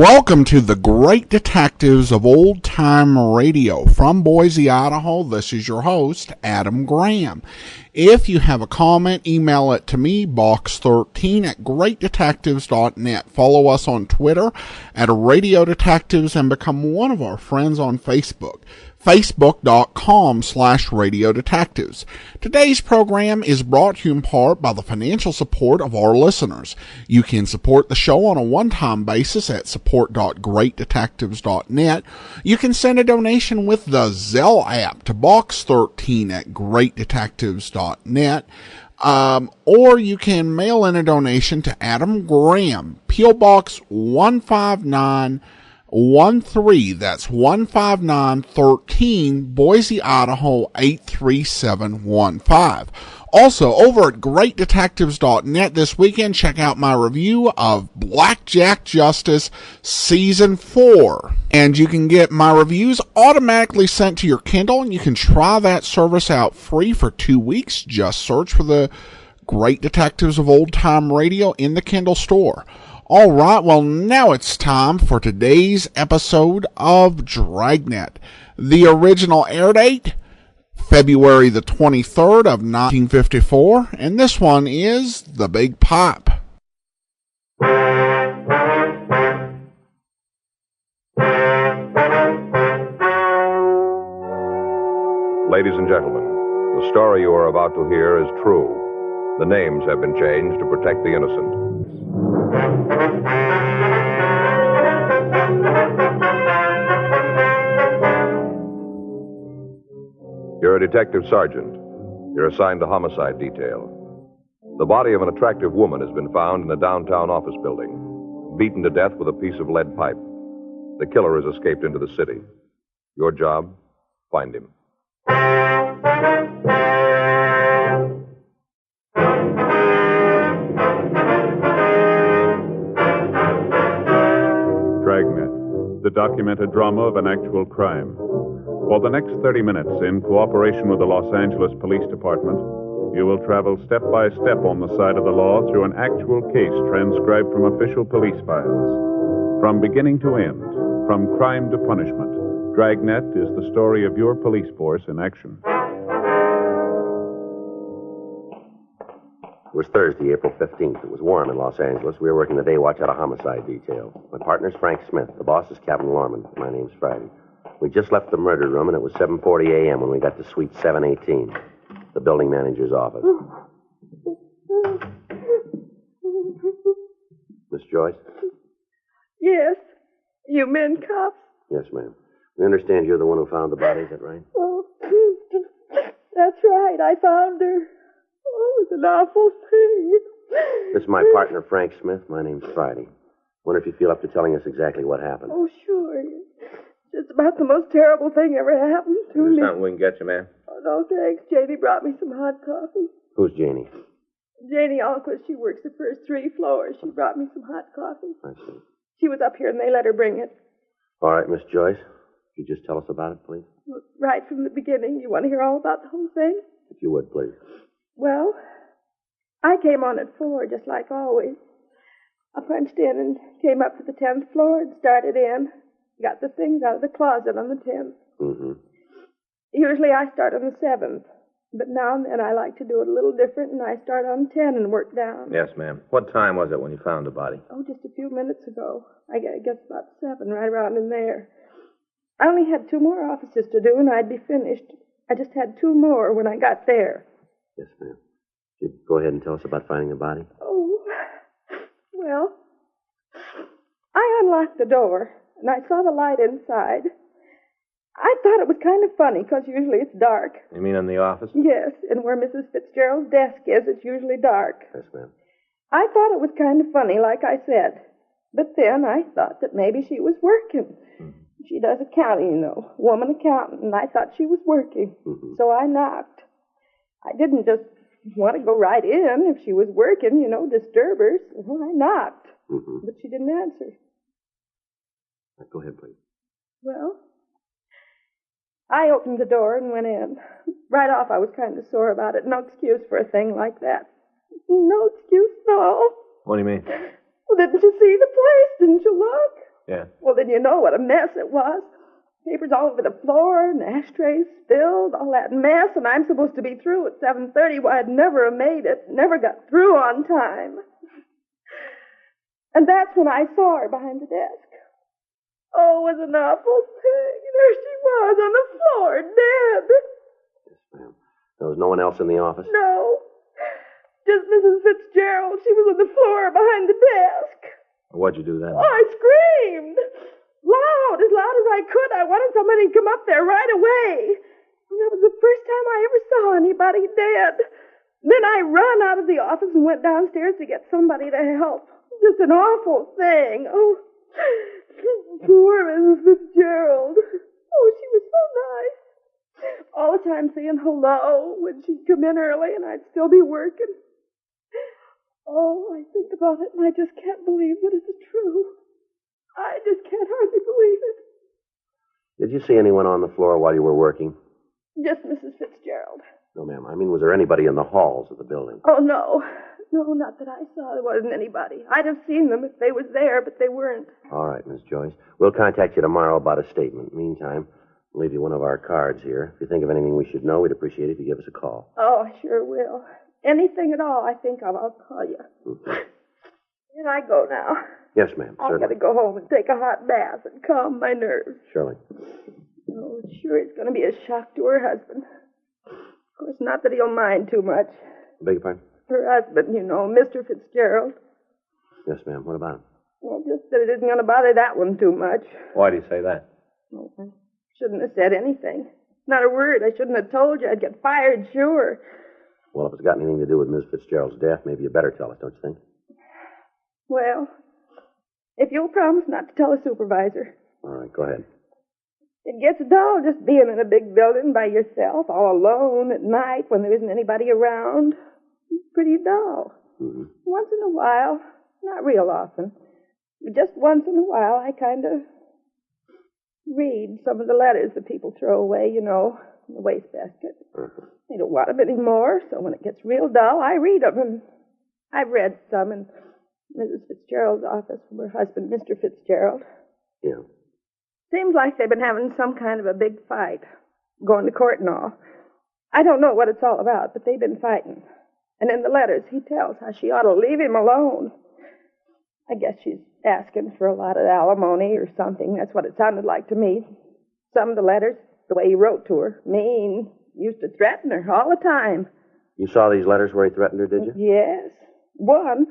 Welcome to the Great Detectives of Old Time Radio. From Boise, Idaho, this is your host, Adam Graham. If you have a comment, email it to me, box13 at greatdetectives.net. Follow us on Twitter at Radio Detectives and become one of our friends on Facebook. Facebook.com/Radio Detectives. Today's program is brought to you in part by the financial support of our listeners. You can support the show on a one-time basis at support.greatdetectives.net. You can send a donation with the Zelle app to box13 at greatdetectives.net. Or you can mail in a donation to Adam Graham, P.O. Box 15913, that's 15913, Boise, Idaho 83715. Also, over at greatdetectives.net this weekend, check out my review of Blackjack Justice Season 4. And you can get my reviews automatically sent to your Kindle, and you can try that service out free for 2 weeks. Just search for the Great Detectives of Old Time Radio in the Kindle store. All right, well, now it's time for today's episode of Dragnet. The original air date, February the 23rd of 1954, and this one is The Big Pipe. Ladies and gentlemen, the story you are about to hear is true. The names have been changed to protect the innocent. You're a detective sergeant. You're assigned to homicide detail. The body of an attractive woman has been found in a downtown office building, beaten to death with a piece of lead pipe. The killer has escaped into the city. Your job, find him. Dragnet, the documented drama of an actual crime. For the next 30 minutes, in cooperation with the Los Angeles Police Department, you will travel step by step on the side of the law through an actual case transcribed from official police files. From beginning to end, from crime to punishment, Dragnet is the story of your police force in action. It was Thursday, April 15th. It was warm in Los Angeles. We were working the day watch at a homicide detail. My partner's Frank Smith. The boss is Captain Lorman. My name's Friday. We just left the murder room, and it was 7:40 a.m. when we got to suite 718, the building manager's office. Miss Joyce? Yes. You men cops? Yes, ma'am. We understand you're the one who found the body, is that right? Oh, that's right. I found her. Oh, it was an awful thing. This is my partner, Frank Smith. My name's Friday. Wonder if you feel up to telling us exactly what happened. Oh, sure. It's about the most terrible thing ever happened to me. Something we can get you, ma'am? Oh, no, thanks. Janie brought me some hot coffee. Who's Janie? Janie Alquist. She works the first 3 floors. She brought me some hot coffee. I see. She was up here, and they let her bring it. All right, Miss Joyce. Could you just tell us about it, please? Right from the beginning. You want to hear all about the whole thing? If you would, please. Well, I came on at 4, just like always. I punched in and came up to the 10th floor and started in. Got the things out of the closet on the 10th. Mm-hmm. Usually I start on the 7th, but now and then I like to do it a little different, and I start on 10 and work down. Yes, ma'am. What time was it when you found the body? Oh, just a few minutes ago. I guess about 7, right around in there. I only had 2 more offices to do, and I'd be finished. I just had 2 more when I got there. Yes, ma'am. You'd go ahead and tell us about finding the body? Oh, well, I unlocked the door, and I saw the light inside. I thought it was kind of funny, because usually it's dark. You mean in the office? Yes, and where Mrs. Fitzgerald's desk is, it's usually dark. Yes, ma'am. I thought it was kind of funny, like I said. But then I thought that maybe she was working. Mm-hmm. She does accounting, you know, woman accountant, and I thought she was working. Mm-hmm. So I knocked. I didn't just want to go right in if she was working, you know, disturb her. So I knocked. Mm-hmm. But she didn't answer. Go ahead, please. Well, I opened the door and went in. Right off, I was kind of sore about it. No excuse for a thing like that. No excuse at all. What do you mean? Well, didn't you see the place? Didn't you look? Yeah. Well, then you know what a mess it was. Papers all over the floor, and ashtrays spilled, all that mess, and I'm supposed to be through at 7:30. Well, I'd never have made it. Never got through on time. And that's when I saw her behind the desk. Oh, it was an awful thing. There she was on the floor, dead. Yes, ma'am. There was no one else in the office? No. Just Mrs. Fitzgerald. She was on the floor behind the desk. What'd you do then? Oh, I screamed. Loud as I could. I wanted somebody to come up there right away. And that was the first time I ever saw anybody dead. Then I ran out of the office and went downstairs to get somebody to help. Just an awful thing. Oh, poor Mrs. Fitzgerald. Oh, she was so nice. All the time saying hello when she'd come in early and I'd still be working. Oh, I think about it and I just can't believe that it's true. I just can't hardly believe it. Did you see anyone on the floor while you were working? Just Mrs. Fitzgerald. No, ma'am. I mean, was there anybody in the halls of the building? Oh, no. No, not that I saw. There wasn't anybody. I'd have seen them if they was there, but they weren't. All right, Miss Joyce. We'll contact you tomorrow about a statement. Meantime, we'll leave you one of our cards here. If you think of anything we should know, we'd appreciate it if you give us a call. Oh, I sure will. Anything at all I think of, I'll call you. Can I go now? Yes, ma'am. I've Certainly. got to go home and take a hot bath and calm my nerves. Surely. Oh, sure, it's going to be a shock to her husband. Of course, not that he'll mind too much. Beg your pardon? Her husband, you know, Mr. Fitzgerald. Yes, ma'am. What about him? Well, just that it isn't going to bother that one too much. Why do you say that? Oh, I shouldn't have said anything. Not a word. I shouldn't have told you. I'd get fired, sure. Well, if it's got anything to do with Miss Fitzgerald's death, maybe you better tell us, don't you think? Well, if you'll promise not to tell the supervisor. All right, go ahead. It gets dull just being in a big building by yourself, all alone at night when there isn't anybody around. It's pretty dull. Mm-hmm. Once in a while, not real often, but just once in a while, I kind of read some of the letters that people throw away, you know, in the wastebasket. Mm-hmm. They don't want them anymore, so when it gets real dull, I read them. And I've read some in Mrs. Fitzgerald's office from her husband, Mr. Fitzgerald. Yeah. Seems like they've been having some kind of a big fight, going to court and all. I don't know what it's all about, but they've been fighting. And in the letters, he tells how she ought to leave him alone. I guess she's asking for a lot of alimony or something. That's what it sounded like to me. Some of the letters, the way he wrote to her, mean, used to threaten her all the time. You saw these letters where he threatened her, did you? Yes. One,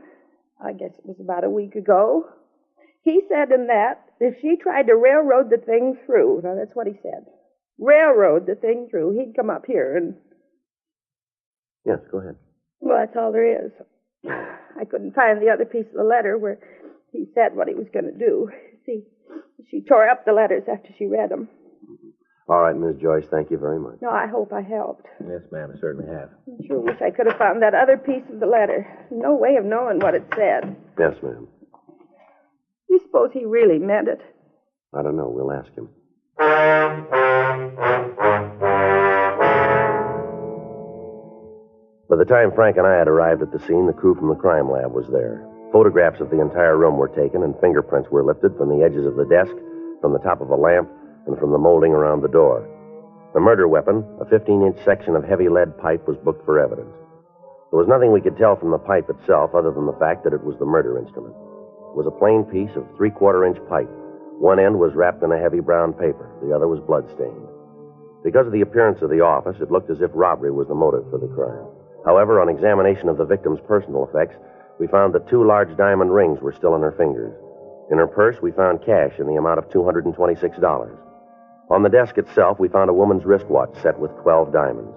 I guess it was about a week ago. He said in that if she tried to railroad the thing through, now that's what he said, railroad the thing through, he'd come up here and... Yes, go ahead. Well, that's all there is. I couldn't find the other piece of the letter where he said what he was going to do. See, she tore up the letters after she read them. All right, Miss Joyce, thank you very much. No, I hope I helped. Yes, ma'am, I certainly have. I sure wish I could have found that other piece of the letter. No way of knowing what it said. Yes, ma'am. You suppose he really meant it? I don't know. We'll ask him. By the time Frank and I had arrived at the scene, the crew from the crime lab was there. Photographs of the entire room were taken, and fingerprints were lifted from the edges of the desk, from the top of a lamp, and from the molding around the door. The murder weapon, a 15-inch section of heavy lead pipe, was booked for evidence. There was nothing we could tell from the pipe itself other than the fact that it was the murder instrument. It was a plain piece of 3/4-inch pipe. One end was wrapped in a heavy brown paper. The other was blood-stained. Because of the appearance of the office, it looked as if robbery was the motive for the crime. However, on examination of the victim's personal effects, we found that 2 large diamond rings were still in her fingers. In her purse, we found cash in the amount of $226. On the desk itself, we found a woman's wristwatch set with 12 diamonds.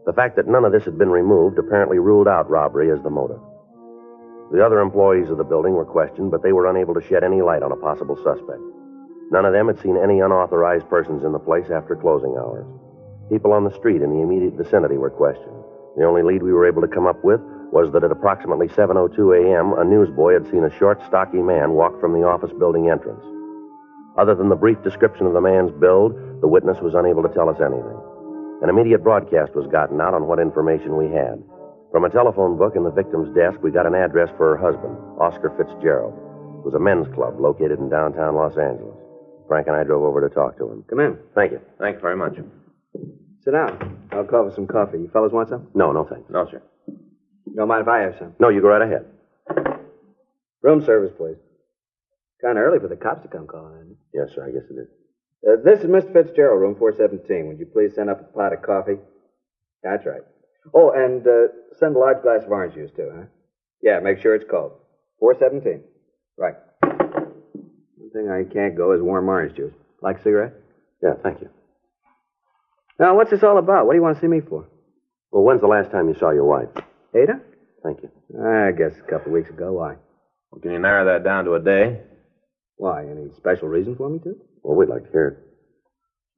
The fact that none of this had been removed apparently ruled out robbery as the motive. The other employees of the building were questioned, but they were unable to shed any light on a possible suspect. None of them had seen any unauthorized persons in the place after closing hours. People on the street in the immediate vicinity were questioned. The only lead we were able to come up with was that at approximately 7:02 a.m., a newsboy had seen a short, stocky man walk from the office building entrance. Other than the brief description of the man's build, the witness was unable to tell us anything. An immediate broadcast was gotten out on what information we had. From a telephone book in the victim's desk, we got an address for her husband, Oscar Fitzgerald. It was a men's club located in downtown Los Angeles. Frank and I drove over to talk to him. Come in. Thank you. Thank you very much. Sit down. I'll call for some coffee. You fellas want some? No, thanks. No, sir. Don't mind if I have some. No, you go right ahead. Room service, please. Kind of early for the cops to come calling, isn't it? Yes, sir, I guess it is. This is Mr. Fitzgerald, room 417. Would you please send up a pot of coffee? That's right. Oh, and send a large glass of orange juice, too, huh? Yeah, make sure it's cold. 417. Right. One thing I can't go is warm orange juice. Like a cigarette? Yeah, thank you. Now, what's this all about? What do you want to see me for? Well, when's the last time you saw your wife? Ada? Thank you. I guess a couple of weeks ago. Why? Well, can you narrow that down to a day? Why? Any special reason for me to? Well, we'd like to hear it.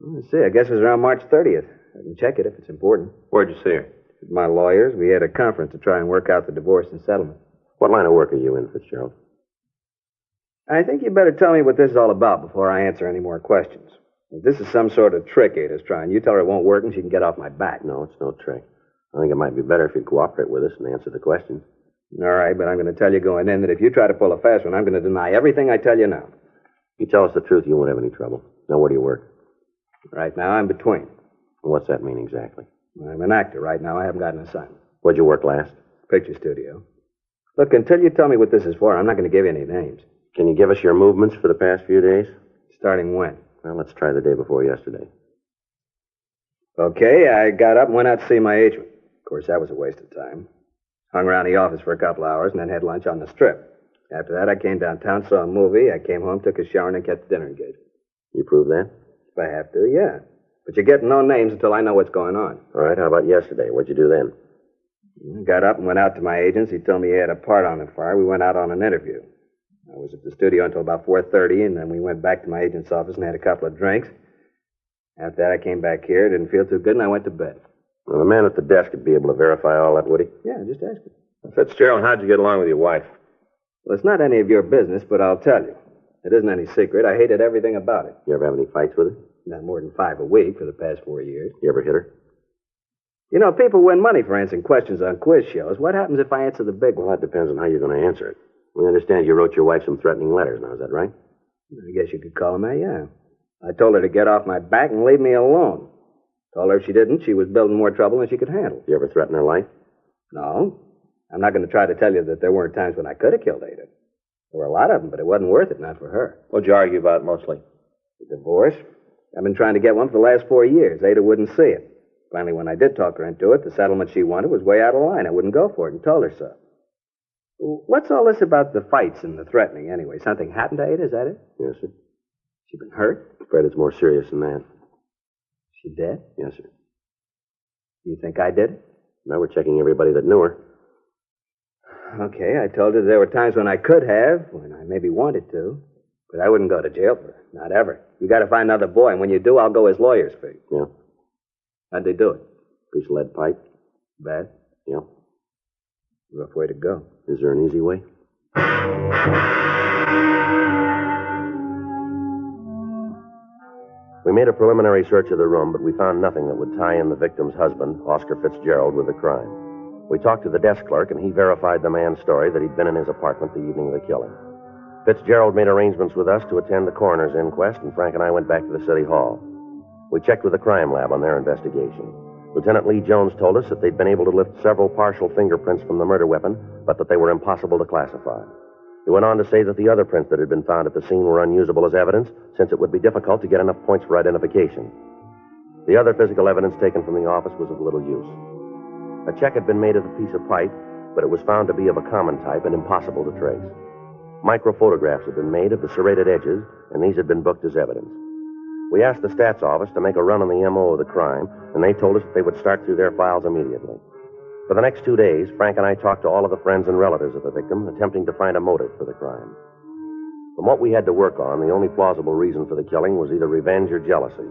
Let's see. I guess it was around March 30th. I can check it if it's important. Where'd you see her? With my lawyers, we had a conference to try and work out the divorce and settlement. What line of work are you in, Fitzgerald? I think you better tell me what this is all about before I answer any more questions. If this is some sort of trick Ada's trying, you tell her it won't work and she can get off my back. No, it's no trick. I think it might be better if you'd cooperate with us and answer the questions. All right, but I'm going to tell you going in that if you try to pull a fast one, I'm going to deny everything I tell you now. If you tell us the truth, you won't have any trouble. Now, where do you work? Right now, I'm between. What's that mean exactly? I'm an actor. Right now, I haven't got an assignment. Where'd you work last? Picture studio. Look, until you tell me what this is for, I'm not going to give you any names. Can you give us your movements for the past few days? Starting when? Well, let's try the day before yesterday. Okay, I got up and went out to see my agent. Of course, that was a waste of time. Hung around the office for a couple hours and then had lunch on the Strip. After that, I came downtown, saw a movie. I came home, took a shower, and then kept the dinner engagement. You prove that? If I have to, yeah. But you're getting no names until I know what's going on. All right, how about yesterday? What'd you do then? I got up and went out to my agent's. He told me he had a part on the fire. We went out on an interview. I was at the studio until about 4:30, and then we went back to my agent's office and had a couple of drinks. After that, I came back here, didn't feel too good, and I went to bed. Well, the man at the desk would be able to verify all that, would he? Yeah, just ask him. Fitzgerald, how'd you get along with your wife? Well, it's not any of your business, but I'll tell you. It isn't any secret. I hated everything about it. You ever have any fights with her? Not more than 5 a week for the past 4 years. You ever hit her? You know, people win money for answering questions on quiz shows. What happens if I answer the big one? Well, that depends on how you're going to answer it. We understand you wrote your wife some threatening letters now, is that right? I guess you could call them that, yeah. I told her to get off my back and leave me alone. Told her if she didn't, she was building more trouble than she could handle. You ever threaten her life? No. I'm not going to try to tell you that there weren't times when I could have killed Ada. There were a lot of them, but it wasn't worth it, not for her. What'd you argue about mostly? The divorce. I've been trying to get one for the last 4 years. Ada wouldn't see it. Finally, when I did talk her into it, the settlement she wanted was way out of line. I wouldn't go for it and told her so. What's all this about the fights and the threatening, anyway? Something happened to Ada, is that it? Yes, sir. She been hurt? I'm afraid it's more serious than that. She dead? Yes, sir. You think I did it? Now we're checking everybody that knew her. Okay, I told her there were times when I could have, when I maybe wanted to, but I wouldn't go to jail for her. Not ever. You got to find another boy, and when you do, I'll go his lawyer's fee. Yeah. How'd they do it? Piece of lead pipe. Bad? Yeah. Rough way to go. Is there an easy way? We made a preliminary search of the room, but we found nothing that would tie in the victim's husband, Oscar Fitzgerald, with the crime. We talked to the desk clerk, and he verified the man's story that he'd been in his apartment the evening of the killing. Fitzgerald made arrangements with us to attend the coroner's inquest, and Frank and I went back to the city hall. We checked with the crime lab on their investigation. Lieutenant Lee Jones told us that they'd been able to lift several partial fingerprints from the murder weapon, but that they were impossible to classify. He went on to say that the other prints that had been found at the scene were unusable as evidence, since it would be difficult to get enough points for identification. The other physical evidence taken from the office was of little use. A check had been made of the piece of pipe, but it was found to be of a common type and impossible to trace. Microphotographs had been made of the serrated edges, and these had been booked as evidence. We asked the stats office to make a run on the M.O. of the crime, and they told us that they would start through their files immediately. For the next 2 days, Frank and I talked to all of the friends and relatives of the victim, attempting to find a motive for the crime. From what we had to work on, the only plausible reason for the killing was either revenge or jealousy.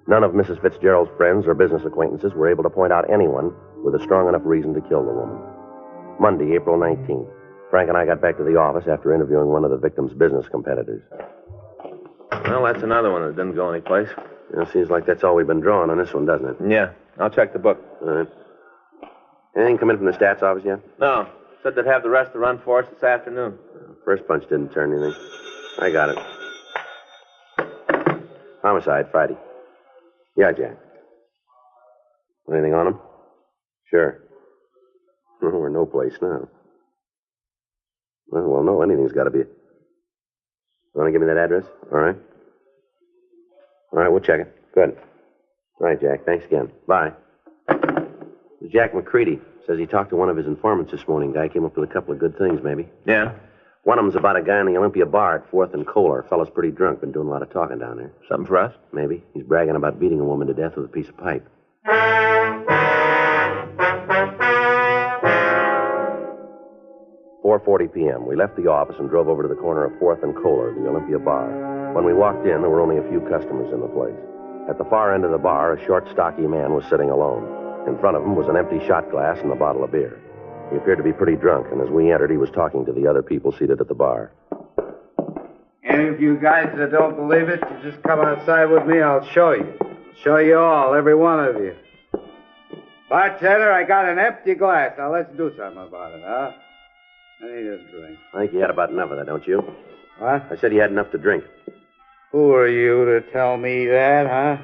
None of Mrs. Fitzgerald's friends or business acquaintances were able to point out anyone with a strong enough reason to kill the woman. Monday, April 19th, Frank and I got back to the office after interviewing one of the victim's business competitors. Well, that's another one that didn't go anyplace. It seems like that's all we've been drawing on this one, doesn't it? Yeah, I'll check the book. All right. Anything come in from the stats office yet? No, said they'd have the rest of the run for us this afternoon. First punch didn't turn anything. I got it. Homicide, Friday. Yeah, Jack. Anything on him? Sure. We're no place now. Well, no, anything's got to be. You want to give me that address? All right. All right, we'll check it. Good. All right, Jack. Thanks again. Bye. Jack McCready says he talked to one of his informants this morning. Guy came up with a couple of good things, maybe. Yeah? One of them's about a guy in the Olympia bar at 4th and Kohler. Fella's pretty drunk. Been doing a lot of talking down there. Something for us? Maybe. He's bragging about beating a woman to death with a piece of pipe. 4:40 p.m. We left the office and drove over to the corner of 4th and Kohler, the Olympia bar. When we walked in, there were only a few customers in the place. At the far end of the bar, a short, stocky man was sitting alone. In front of him was an empty shot glass and a bottle of beer. He appeared to be pretty drunk, and as we entered, he was talking to the other people seated at the bar. Any of you guys that don't believe it, you just come outside with me, I'll show you. Show you all, every one of you. Bartender, I got an empty glass. Now let's do something about it, huh? I need a drink. I think you had about enough of that, don't you? What? I said you had enough to drink. Who are you to tell me that, huh?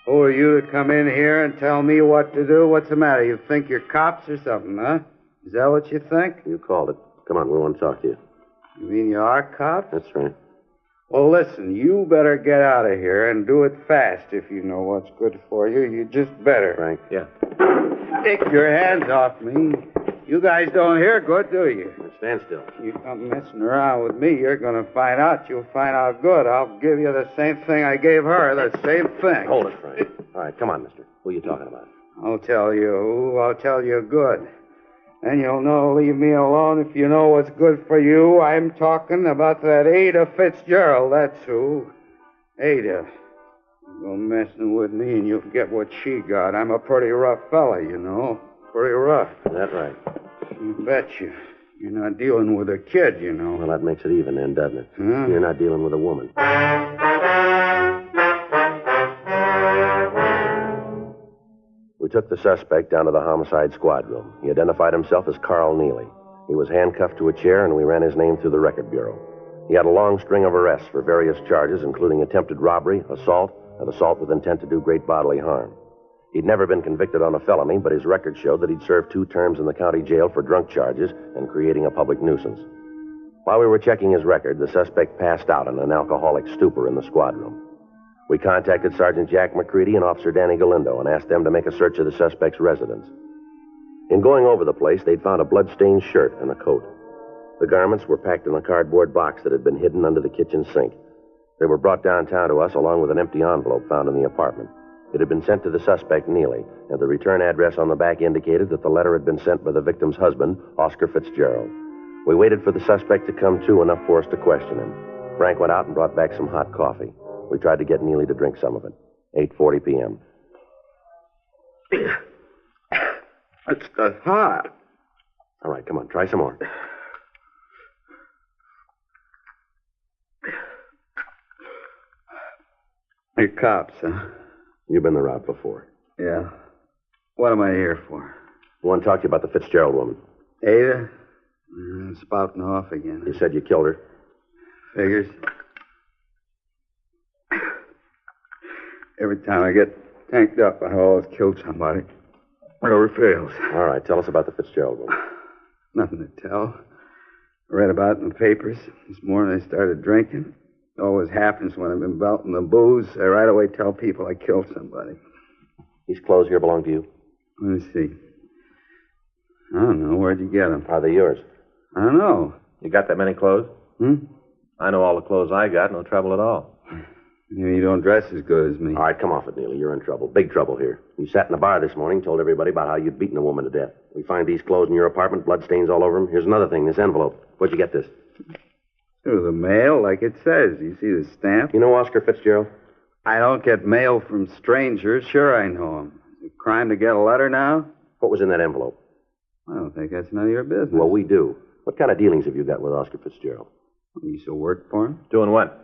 Who are you to come in here and tell me what to do? What's the matter? You think you're cops or something, huh? Is that what you think? You called it. Come on, we want to talk to you. You mean you are cops? That's right. Well, listen, you better get out of here and do it fast if you know what's good for you. You just better. Frank? Yeah. Take your hands off me. You guys don't hear good, do you? Stand still. You come messing around with me, you're going to find out. You'll find out good. I'll give you the same thing I gave her, the same thing. Hold it, Frank. All right, come on, mister. Who are you talking about? I'll tell you who. I'll tell you good. And you'll know, leave me alone if you know what's good for you. I'm talking about that Ada Fitzgerald, that's who. Ada. You go messing with me and you'll get what she got. I'm a pretty rough fella, you know. Pretty rough. Is that right? You betcha. You're not dealing with a kid, you know. Well, that makes it even then, doesn't it? Huh? You're not dealing with a woman. We took the suspect down to the homicide squad room. He identified himself as Carl Neely. He was handcuffed to a chair, and we ran his name through the record bureau. He had a long string of arrests for various charges, including attempted robbery, assault, and assault with intent to do great bodily harm. He'd never been convicted on a felony, but his record showed that he'd served 2 terms in the county jail for drunk charges and creating a public nuisance. While we were checking his record, the suspect passed out in an alcoholic stupor in the squad room. We contacted Sergeant Jack McCready and Officer Danny Galindo and asked them to make a search of the suspect's residence. In going over the place, they'd found a blood-stained shirt and a coat. The garments were packed in a cardboard box that had been hidden under the kitchen sink. They were brought downtown to us along with an empty envelope found in the apartment. It had been sent to the suspect, Neely, and the return address on the back indicated that the letter had been sent by the victim's husband, Oscar Fitzgerald. We waited for the suspect to come to enough for us to question him. Frank went out and brought back some hot coffee. We tried to get Neely to drink some of it. 8:40 p.m. It's hot. All right, come on, try some more. You're cops, huh? You've been the route before. Yeah. What am I here for? I want to talk to you about the Fitzgerald woman. Ada? Spouting off again. You said you killed her. Figures. Every time I get tanked up, I always kill somebody. It never fails. All right, tell us about the Fitzgerald woman. Nothing to tell. I read about it in the papers. This morning I started drinking. It always happens when I've been belting the booze. I right away tell people I killed somebody. These clothes here belong to you? Let me see. I don't know. Where'd you get them? Are they yours? I don't know. You got that many clothes? I know all the clothes I got. No trouble at all. You don't dress as good as me. All right, come off it, Neely. You're in trouble. Big trouble here. You sat in the bar this morning, told everybody about how you'd beaten a woman to death. We find these clothes in your apartment, bloodstains all over them. Here's another thing, this envelope. Where'd you get this? Through the mail, like it says. You see the stamp? You know Oscar Fitzgerald? I don't get mail from strangers. Sure I know him. Is it a crime to get a letter now? What was in that envelope? I don't think that's none of your business. Well, we do. What kind of dealings have you got with Oscar Fitzgerald? You used to work for him? Doing what?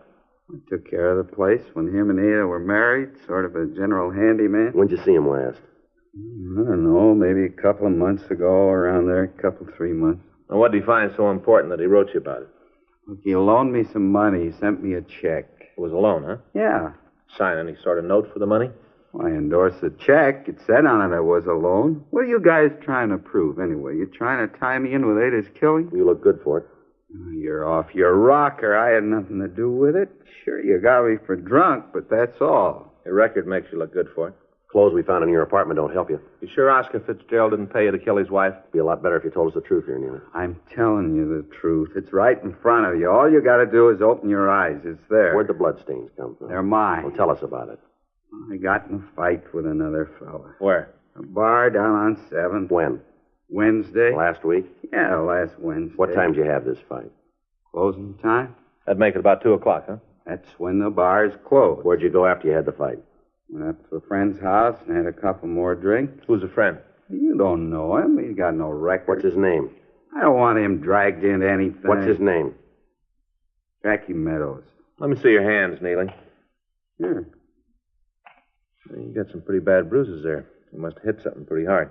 I took care of the place when him and Ada were married, sort of a general handyman. When'd you see him last? I don't know, maybe a couple of months ago, around there, 3 months. And what did he find so important that he wrote you about it? Look, he loaned me some money. He sent me a check. It was a loan, huh? Yeah. Sign any sort of note for the money? Well, I endorsed the check. It said on it I was a loan. What are you guys trying to prove, anyway? You trying to tie me in with Ada's killing? You look good for it. You're off your rocker. I had nothing to do with it. Sure, you got me for drunk, but that's all. Your record makes you look good for it. Clothes we found in your apartment don't help you. You sure Oscar Fitzgerald didn't pay you to kill his wife? It'd be a lot better if you told us the truth here, Neely. I'm telling you the truth. It's right in front of you. All you got to do is open your eyes. It's there. Where'd the bloodstains come from? They're mine. Well, tell us about it. I got in a fight with another fella. Where? A bar down on 7th. When? Wednesday. Last week? Yeah, last Wednesday. What time did you have this fight? Closing time? That'd make it about 2 o'clock, huh? That's when the bar's closed. Where'd you go after you had the fight? Went up to a friend's house and had a couple more drinks. Who's a friend? You don't know him. He's got no record. What's his name? I don't want him dragged into anything. What's his name? Jackie Meadows. Let me see your hands, Neely. Sure. You got some pretty bad bruises there. You must have hit something pretty hard.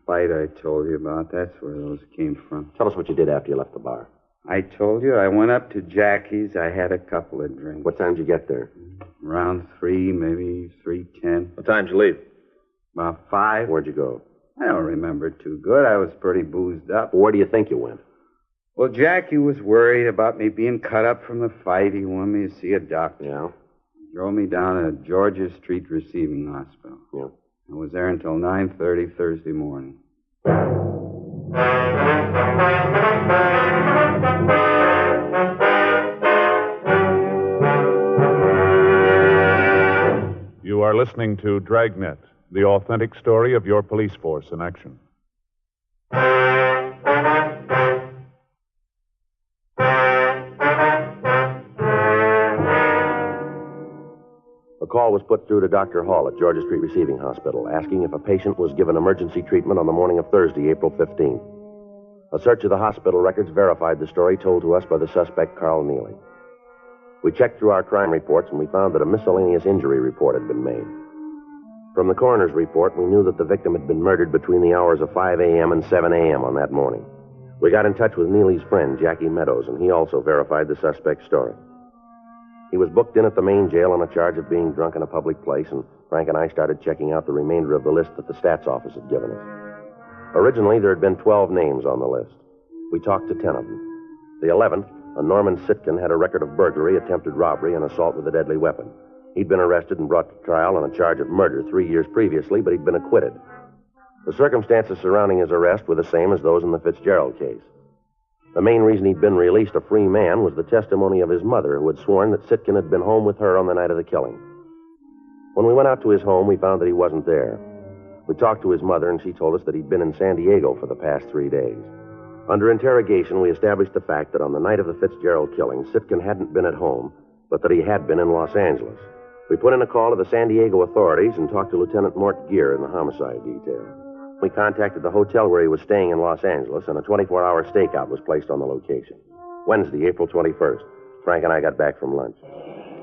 Fight I told you about. That's where those came from. Tell us what you did after you left the bar. I told you I went up to Jackie's. I had a couple of drinks. What time did you get there? Around 3, maybe 3:10. What time did you leave? About 5. Where'd you go? I don't remember too good. I was pretty boozed up. Where do you think you went? Well, Jackie was worried about me being cut up from the fight. He wanted me to see a doctor. Yeah? He drove me down to Georgia Street Receiving Hospital. Yeah. I was there until 9:30 Thursday morning. You are listening to Dragnet, the authentic story of your police force in action. A call was put through to Dr. Hall at Georgia Street Receiving Hospital, asking if a patient was given emergency treatment on the morning of Thursday, April 15th. A search of the hospital records verified the story told to us by the suspect, Carl Neely. We checked through our crime reports, and we found that a miscellaneous injury report had been made. From the coroner's report, we knew that the victim had been murdered between the hours of 5 a.m. and 7 a.m. on that morning. We got in touch with Neely's friend, Jackie Meadows, and he also verified the suspect's story. He was booked in at the main jail on a charge of being drunk in a public place, and Frank and I started checking out the remainder of the list that the stats office had given us. Originally, there had been 12 names on the list. We talked to 10 of them. The 11th, a Norman Sitkin, had a record of burglary, attempted robbery, and assault with a deadly weapon. He'd been arrested and brought to trial on a charge of murder 3 years previously, but he'd been acquitted. The circumstances surrounding his arrest were the same as those in the Fitzgerald case. The main reason he'd been released a free man was the testimony of his mother, who had sworn that Sitkin had been home with her on the night of the killing. When we went out to his home, we found that he wasn't there. We talked to his mother, and she told us that he'd been in San Diego for the past 3 days. Under interrogation, we established the fact that on the night of the Fitzgerald killing, Sitkin hadn't been at home, but that he had been in Los Angeles. We put in a call to the San Diego authorities and talked to Lieutenant Mort Gear in the homicide detail. We contacted the hotel where he was staying in Los Angeles, and a 24-hour stakeout was placed on the location. Wednesday, April 21st. Frank and I got back from lunch.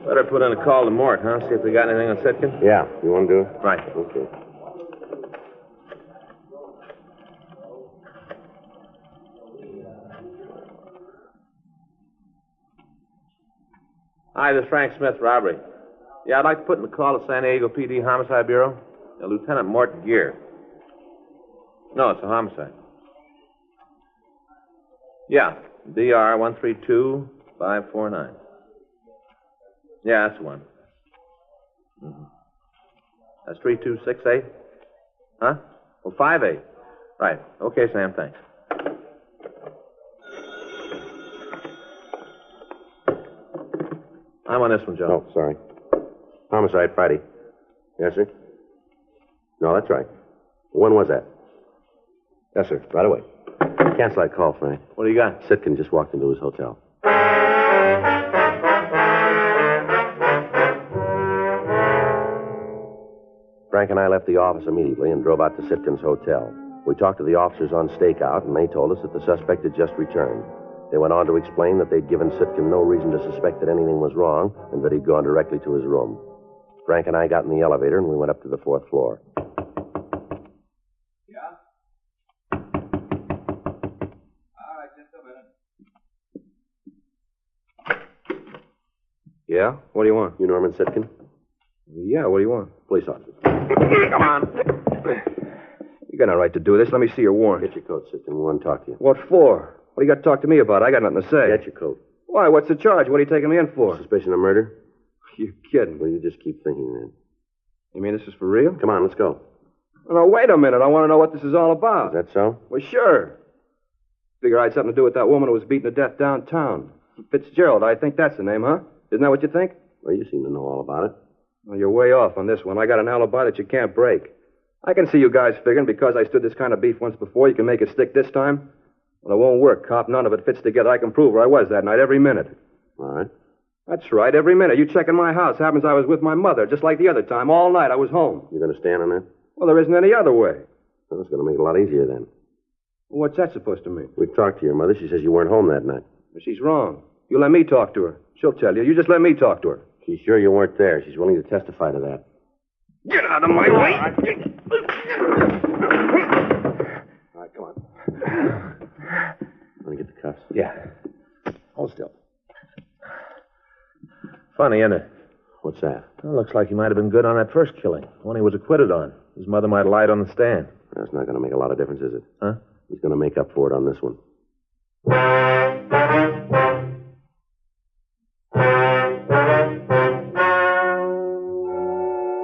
Better put in a call to Mort, huh? See if they got anything on Sitkin? Yeah. You want to do it? Right. Okay. Hi, this is Frank Smith, robbery. Yeah, I'd like to put in a call to San Diego PD Homicide Bureau. Lieutenant Mort Gear. No, it's a homicide. Yeah, DR 132549. Yeah, that's the one. Mm-hmm. That's 3268? Huh? Well, 58. Right. Okay, Sam, thanks. I'm on this one, Joe. Oh, sorry. Homicide Friday. Yes, sir? No, that's right. When was that? Yes, sir. Right away. Cancel that call, Frank. What do you got? Sitkin just walked into his hotel. Frank and I left the office immediately and drove out to Sitkin's hotel. We talked to the officers on stakeout, and they told us that the suspect had just returned. They went on to explain that they'd given Sitkin no reason to suspect that anything was wrong and that he'd gone directly to his room. Frank and I got in the elevator, and we went up to the 4th floor. Yeah? All right, just a minute. Yeah? What do you want? You Norman Sitkin? Yeah, what do you want? Police officer. Come on. You got no right to do this. Let me see your warrant. Get your coat, Sitkin. We want to talk to you. What for? What do you got to talk to me about? I got nothing to say. Get your coat. Why? What's the charge? What are you taking me in for? Suspicion of murder? You kidding? Well, you just keep thinking that. You mean this is for real? Come on, let's go. No, wait a minute. I want to know what this is all about. Is that so? Well, sure. Figure I had something to do with that woman who was beaten to death downtown. Fitzgerald, I think that's the name, huh? Isn't that what you think? Well, you seem to know all about it. Well, you're way off on this one. I got an alibi that you can't break. I can see you guys figuring because I stood this kind of beef once before, you can make it stick this time. Well, it won't work, cop. None of it fits together. I can prove where I was that night every minute. All right. That's right, every minute. You check in my house. Happens I was with my mother, just like the other time. All night I was home. You're going to stand on that? Well, there isn't any other way. Well, it's going to make it a lot easier then. What's that supposed to mean? We talked to your mother. She says you weren't home that night. She's wrong. You let me talk to her. She'll tell you. You just let me talk to her. She's sure you weren't there. She's willing to testify to that. Get out of my way! All right, come on. Want to get the cuffs? Yeah. Hold still. Funny, isn't it? What's that? Well, looks like he might have been good on that first killing, the one he was acquitted on. His mother might have lied on the stand. That's not going to make a lot of difference, is it? Huh? He's going to make up for it on this one.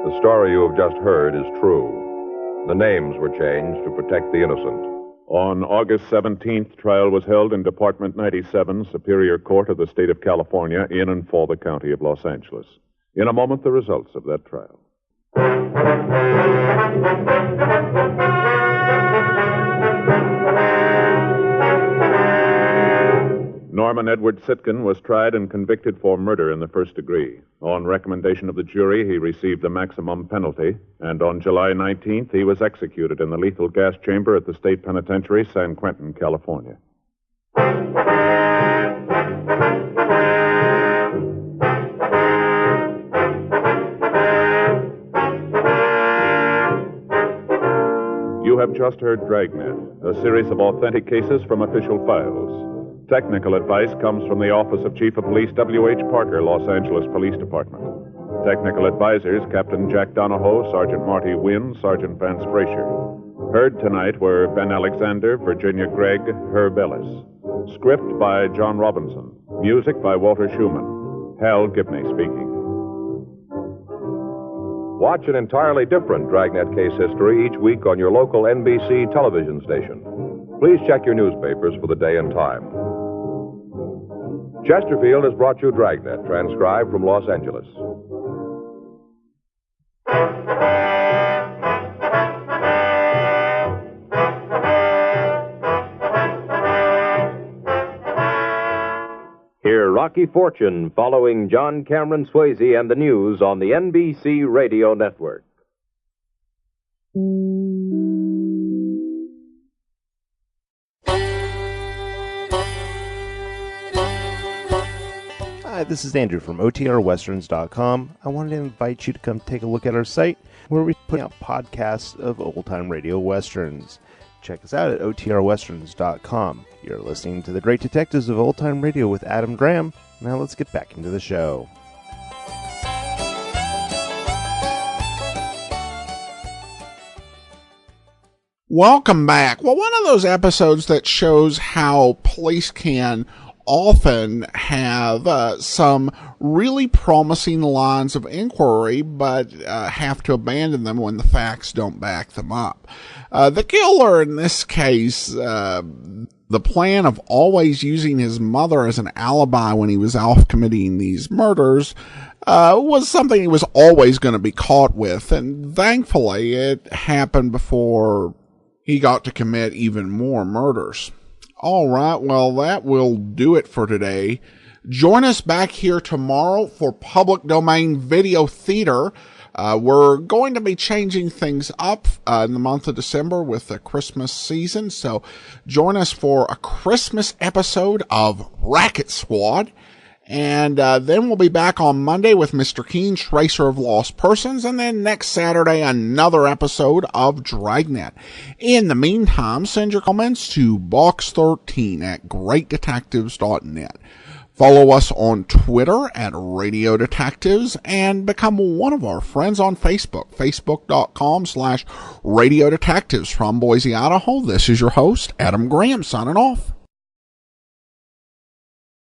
The story you have just heard is true. The names were changed to protect the innocent. On August 17th, trial was held in Department 97, Superior Court of the State of California, in and for the County of Los Angeles. In a moment, the results of that trial. Norman Edward Sitkin was tried and convicted for murder in the first degree. On recommendation of the jury, he received the maximum penalty, and on July 19th, he was executed in the lethal gas chamber at the State Penitentiary, San Quentin, California. You have just heard Dragnet, a series of authentic cases from official files. Technical advice comes from the Office of Chief of Police W.H. Parker, Los Angeles Police Department. Technical advisors, Captain Jack Donahoe, Sergeant Marty Wynn, Sergeant Vance Frazier. Heard tonight were Ben Alexander, Virginia Gregg, Herb Ellis. Script by John Robinson. Music by Walter Schumann. Hal Gibney speaking. Watch an entirely different Dragnet case history each week on your local NBC television station. Please check your newspapers for the day and time. Chesterfield has brought you Dragnet, transcribed from Los Angeles. Hear Rocky Fortune following John Cameron Swayze and the news on the NBC Radio Network. Hi, this is Andrew from OTRWesterns.com. I wanted to invite you to come take a look at our site where we put out podcasts of old-time radio westerns. Check us out at OTRWesterns.com. You're listening to The Great Detectives of Old Time Radio with Adam Graham. Now let's get back into the show. Welcome back. Well, one of those episodes that shows how police can often have some really promising lines of inquiry, but have to abandon them when the facts don't back them up. The killer in this case, the plan of always using his mother as an alibi when he was off committing these murders was something he was always going to be caught with, and thankfully it happened before he got to commit even more murders. All right, well, that will do it for today. Join us back here tomorrow for Public Domain Video Theater. We're going to be changing things up in the month of December with the Christmas season, so join us for a Christmas episode of Racket Squad. And then we'll be back on Monday with Mr. Keen, Tracer of Lost Persons, and then next Saturday, another episode of Dragnet. In the meantime, send your comments to box13 at greatdetectives.net. Follow us on Twitter at Radio Detectives and become one of our friends on Facebook, facebook.com/Radio Detectives. From Boise, Idaho, this is your host, Adam Graham, signing off.